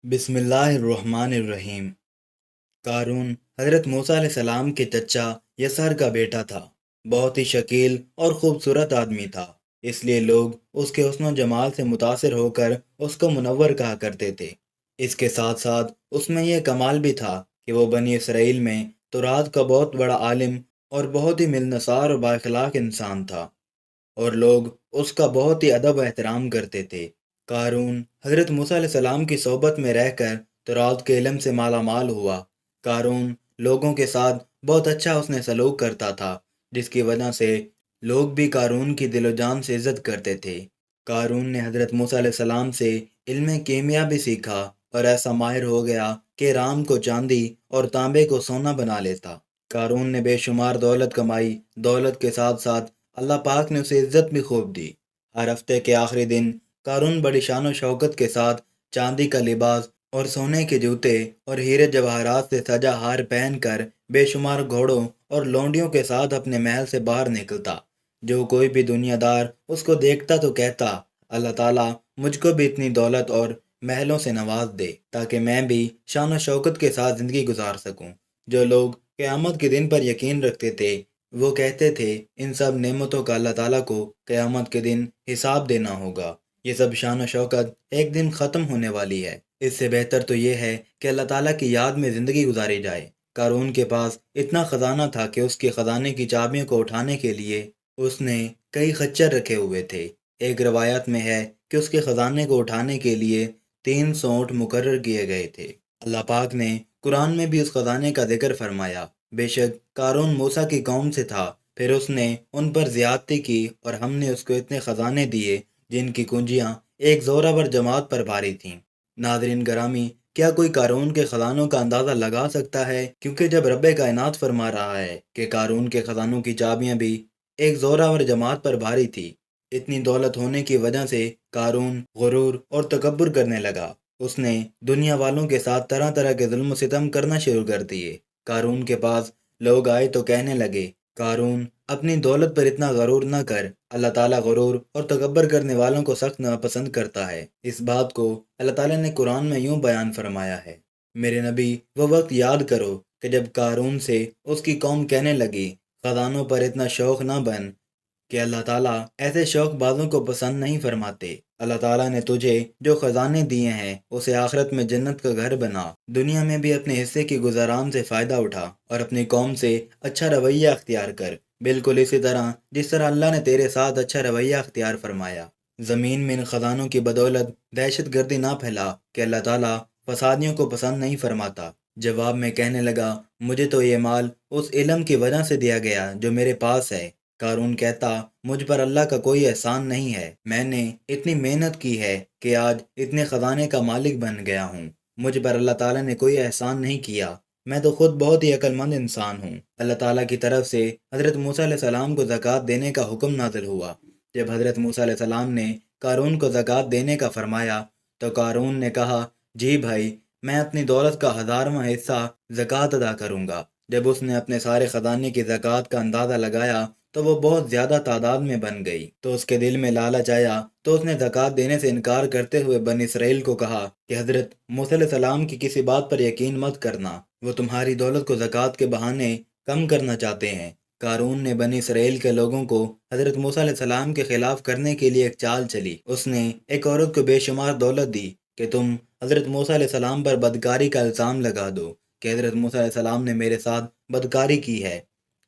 بسم اللہ الرحمن الرحیم۔ قارون حضرت موسیٰ علیہ السلام کے چچا یسار کا بیٹا تھا۔ بہت ہی شکیل اور خوبصورت آدمی تھا، اس لیے لوگ اس کے حسن و جمال سے متاثر ہو کر اس کو منور کہا کرتے تھے۔ اس کے ساتھ ساتھ اس میں یہ کمال بھی تھا کہ وہ بنی اسرائیل میں تورات کا بہت بڑا عالم اور بہت ہی ملنسار اور بااخلاق انسان تھا، اور لوگ اس کا بہت ہی ادب و احترام کرتے تھے۔ قارون حضرت موسیٰ علیہ السلام کی صحبت میں رہ کر تورات کے علم سے مالا مال ہوا۔ قارون لوگوں کے ساتھ بہت اچھا حسن سلوک کرتا تھا، جس کی وجہ سے لوگ بھی قارون کی دل و جان سے عزت کرتے تھے۔ قارون نے حضرت موسیٰ علیہ السلام سے علم کیمیا بھی سیکھا اور ایسا ماہر ہو گیا کہ رام کو چاندی اور تانبے کو سونا بنا لیتا۔ قارون نے بے شمار دولت کمائی، دولت کے ساتھ ساتھ اللہ پاک نے اسے عزت بھی خوب دی۔ ہر ہفتے کے آخری دن قارون بڑی شان و شوکت کے ساتھ چاندی کا لباس اور سونے کے جوتے اور ہیرے جواہرات سے سجا ہار پہن کر بے شمار گھوڑوں اور لونڈیوں کے ساتھ اپنے محل سے باہر نکلتا۔ جو کوئی بھی دنیا دار اس کو دیکھتا تو کہتا، اللہ تعالیٰ مجھ کو بھی اتنی دولت اور محلوں سے نواز دے تاکہ میں بھی شان و شوکت کے ساتھ زندگی گزار سکوں۔ جو لوگ قیامت کے دن پر یقین رکھتے تھے وہ کہتے تھے ان سب نعمتوں کا اللہ تعالیٰ کو قیامت کے دن حساب دینا ہوگا۔ یہ سب شان و شوکت ایک دن ختم ہونے والی ہے، اس سے بہتر تو یہ ہے کہ اللہ تعالیٰ کی یاد میں زندگی گزاری جائے۔ قارون کے پاس اتنا خزانہ تھا کہ اس کے خزانے کی چابیوں کو اٹھانے کے لیے اس نے کئی خچر رکھے ہوئے تھے۔ ایک روایت میں ہے کہ اس کے خزانے کو اٹھانے کے لیے 300 اونٹ مقرر کیے گئے تھے۔ اللہ پاک نے قرآن میں بھی اس خزانے کا ذکر فرمایا۔ بے شک قارون موسیٰ کی قوم سے تھا، پھر اس نے ان پر زیادتی کی اور ہم نے اس کو اتنے خزانے دیے جن کی کنجیاں ایک زوراور جماعت پر بھاری تھیں۔ ناظرین گرامی، کیا کوئی قارون کے خزانوں کا اندازہ لگا سکتا ہے؟ کیونکہ جب رب کائنات فرما رہا ہے کہ قارون کے خزانوں کی چابیاں بھی ایک زوراور جماعت پر بھاری تھی، اتنی دولت ہونے کی وجہ سے قارون غرور اور تکبر کرنے لگا۔ اس نے دنیا والوں کے ساتھ طرح طرح کے ظلم و ستم کرنا شروع کر دیے۔ قارون کے پاس لوگ آئے تو کہنے لگے، قارون اپنی دولت پر اتنا غرور نہ کر، اللہ تعالیٰ غرور اور تکبر کرنے والوں کو سخت ناپسند کرتا ہے۔ اس بات کو اللہ تعالیٰ نے قرآن میں یوں بیان فرمایا ہے، میرے نبی وہ وقت یاد کرو کہ جب قارون سے اس کی قوم کہنے لگی، خزانوں پر اتنا شوق نہ بن، کہ اللہ تعالیٰ ایسے شوق بازوں کو پسند نہیں فرماتے۔ اللہ تعالیٰ نے تجھے جو خزانے دیے ہیں اسے آخرت میں جنت کا گھر بنا، دنیا میں بھی اپنے حصے کی گزاران سے فائدہ اٹھا اور اپنی قوم سے اچھا رویہ اختیار کر، بالکل اسی طرح جس طرح اللہ نے تیرے ساتھ اچھا رویہ اختیار فرمایا۔ زمین میں ان خزانوں کی بدولت دہشت گردی نہ پھیلا کہ اللہ تعالیٰ فسادیوں کو پسند نہیں فرماتا۔ جواب میں کہنے لگا، مجھے تو یہ مال اس علم کی وجہ سے دیا گیا جو میرے پاس ہے۔ قارون کہتا، مجھ پر اللہ کا کوئی احسان نہیں ہے، میں نے اتنی محنت کی ہے کہ آج اتنے خزانے کا مالک بن گیا ہوں، مجھ پر اللہ تعالیٰ نے کوئی احسان نہیں کیا، میں تو خود بہت ہی عقل مند انسان ہوں۔ اللہ تعالیٰ کی طرف سے حضرت موسیٰ علیہ السلام کو زکوٰۃ دینے کا حکم نازل ہوا۔ جب حضرت موسیٰ علیہ السلام نے قارون کو زکوٰۃ دینے کا فرمایا تو قارون نے کہا، جی بھائی، میں اپنی دولت کا 1000واں حصہ زکوٰۃ ادا کروں گا۔ جب اس نے اپنے سارے خزانے کی زکوٰۃ کا اندازہ لگایا تو وہ بہت زیادہ تعداد میں بن گئی، تو اس کے دل میں لالچ آیا تو اس نے زکوٰۃ دینے سے انکار کرتے ہوئے بنی اسرائیل کو کہا کہ حضرت موسیٰ علیہ السلام کی کسی بات پر یقین مت کرنا، وہ تمہاری دولت کو زکوٰۃ کے بہانے کم کرنا چاہتے ہیں۔ قارون نے بنی اسرائیل کے لوگوں کو حضرت موسیٰ علیہ السلام کے خلاف کرنے کے لیے ایک چال چلی۔ اس نے ایک عورت کو بے شمار دولت دی کہ تم حضرت موسیٰ علیہ السلام پر بدکاری کا الزام لگا دو کہ حضرت موسیٰ علیہ السلام نے میرے ساتھ بدکاری کی ہے۔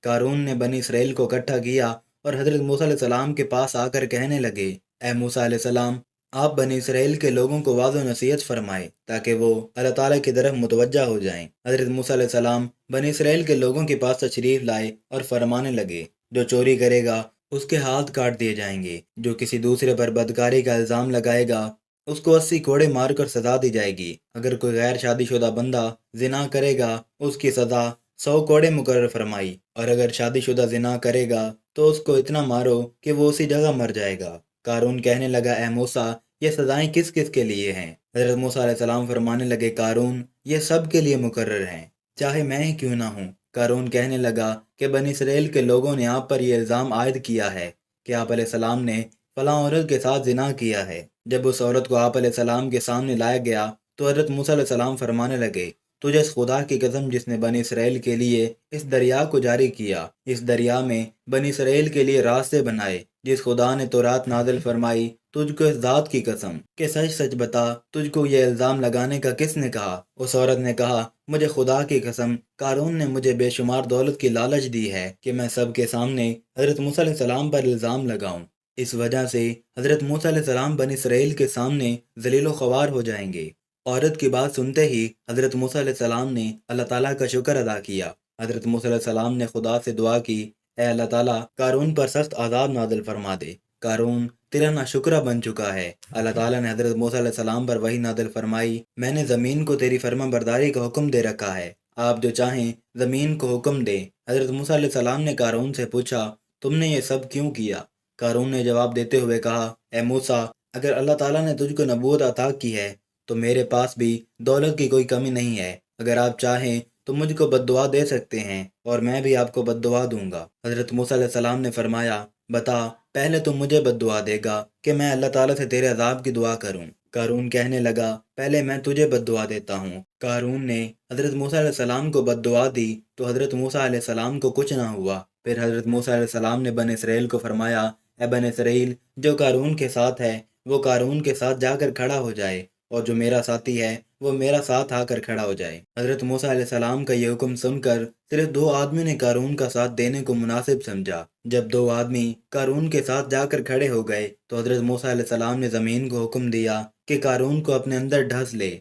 قارون نے بنی اسرائیل کو اکٹھا کیا اور حضرت موسیٰ علیہ السلام کے پاس آ کر کہنے لگے، اے موسیٰ علیہ السلام، آپ بنی اسرائیل کے لوگوں کو واضح و نصیحت فرمائے تاکہ وہ اللہ تعالیٰ کی طرف متوجہ ہو جائیں۔ حضرت موسیٰ علیہ السلام بنی اسرائیل کے لوگوں کے پاس تشریف لائے اور فرمانے لگے، جو چوری کرے گا اس کے ہاتھ کاٹ دیے جائیں گے، جو کسی دوسرے پر بدکاری کا الزام لگائے گا اس کو 80 کوڑے مار کر سزا دی جائے گی۔ اگر کوئی غیر شادی شدہ بندہ زنا کرے گا اس کی سزا 100 کوڑے مقرر فرمائی، اور اگر شادی شدہ زنا کرے گا تو اس کو اتنا مارو کہ وہ اسی جگہ مر جائے گا۔ قارون کہنے لگا، اے موسیٰ، یہ سزائیں کس کس کے لیے ہیں؟ حضرت موسیٰ علیہ السلام فرمانے لگے، قارون، یہ سب کے لیے مقرر ہیں، چاہے میں ہی کیوں نہ ہوں۔ قارون کہنے لگا کہ بنی اسرائیل کے لوگوں نے آپ پر یہ الزام عائد کیا ہے کہ آپ علیہ السلام نے فلاں عورت کے ساتھ زنا کیا ہے۔ جب اس عورت کو آپ علیہ السلام کے سامنے لایا گیا تو حضرت موسیٰ علیہ السلام فرمانے لگے، تجھے اس خدا کی قسم جس نے بنی اسرائیل کے لیے اس دریا کو جاری کیا، اس دریا میں بنی اسرائیل کے لیے راستے بنائے، جس خدا نے تورات نازل فرمائی، تجھ کو اس ذات کی قسم کہ سچ سچ بتا، تجھ کو یہ الزام لگانے کا کس نے کہا؟ اس عورت نے کہا، مجھے خدا کی قسم، قارون نے مجھے بے شمار دولت کی لالچ دی ہے کہ میں سب کے سامنے حضرت موسیٰ علیہ السلام پر الزام لگاؤں۔ اس وجہ سے حضرت موسیٰ علیہ السلام بنی اسرائیل کے سامنے ذلیل و خوار ہو جائیں گے۔ عورت کی بات سنتے ہی حضرت موسیٰ علیہ السلام نے اللہ تعالیٰ کا شکر ادا کیا۔ حضرت موسیٰ علیہ السلام نے خدا سے دعا کی، اے اللہ تعالیٰ، قارون پر سخت عذاب نازل فرما دے، قارون تیرا ناشکرہ بن چکا ہے۔ اللہ تعالیٰ نے حضرت موسیٰ علیہ السلام پر وحی نازل فرمائی، میں نے زمین کو تیری فرما برداری کا حکم دے رکھا ہے، آپ جو چاہیں زمین کو حکم دیں۔ حضرت موسیٰ علیہ السلام نے قارون سے پوچھا، تم نے یہ سب کیوں کیا؟ قارون نے جواب دیتے ہوئے کہا، اے موسیٰ، اگر اللہ تعالیٰ نے تجھ کو نبوت عطا کی ہے تو میرے پاس بھی دولت کی کوئی کمی نہیں ہے، اگر آپ چاہیں تو مجھ کو بد دعا دے سکتے ہیں اور میں بھی آپ کو بد دعا دوں گا۔ حضرت موسیٰ علیہ السلام نے فرمایا، بتا، پہلے تو مجھے بد دعا دے گا کہ میں اللہ تعالیٰ سے تیرے عذاب کی دعا کروں۔ قارون کہنے لگا، پہلے میں تجھے بد دعا دیتا ہوں۔ قارون نے حضرت موسیٰ علیہ السلام کو بد دعا دی تو حضرت موسیٰ علیہ السلام کو کچھ نہ ہوا۔ پھر حضرت موسیٰ علیہ السلام نے بنی اسرائیل کو فرمایا، اے بنی اسرائیل، جو قارون کے ساتھ ہے وہ قارون کے ساتھ جا کر کھڑا ہو جائے، اور جو میرا ساتھی ہے وہ میرا ساتھ آ کر کھڑا ہو جائے۔ حضرت موسیٰ علیہ السلام کا یہ حکم سن کر صرف 2 آدمی نے قارون کا ساتھ دینے کو مناسب سمجھا۔ جب 2 آدمی قارون کے ساتھ جا کر کھڑے ہو گئے تو حضرت موسیٰ علیہ السلام نے زمین کو حکم دیا کہ قارون کو اپنے اندر ڈھس لے،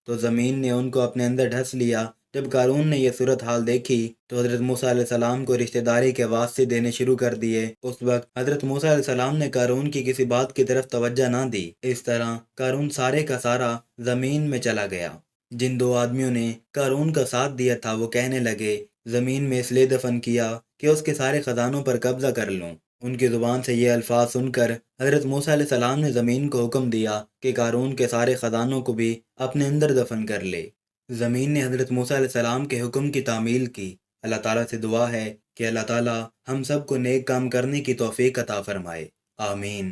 تو زمین نے ان کو اپنے اندر ڈھس لیا۔ جب قارون نے یہ صورتحال دیکھی تو حضرت موسیٰ علیہ السلام کو رشتہ داری کے واسطے دینے شروع کر دیے۔ اس وقت حضرت موسیٰ علیہ السلام نے قارون کی کسی بات کی طرف توجہ نہ دی۔ اس طرح قارون سارے کا سارا زمین میں چلا گیا۔ جن 2 آدمیوں نے قارون کا ساتھ دیا تھا وہ کہنے لگے، زمین میں اس لیے دفن کیا کہ اس کے سارے خزانوں پر قبضہ کر لوں۔ ان کی زبان سے یہ الفاظ سن کر حضرت موسیٰ علیہ السلام نے زمین کو حکم دیا کہ قارون کے سارے خزانوں کو بھی اپنے اندر دفن کر لے۔ زمین نے حضرت موسیٰ علیہ السلام کے حکم کی تعمیل کی۔ اللہ تعالیٰ سے دعا ہے کہ اللہ تعالیٰ ہم سب کو نیک کام کرنے کی توفیق عطا فرمائے، آمین۔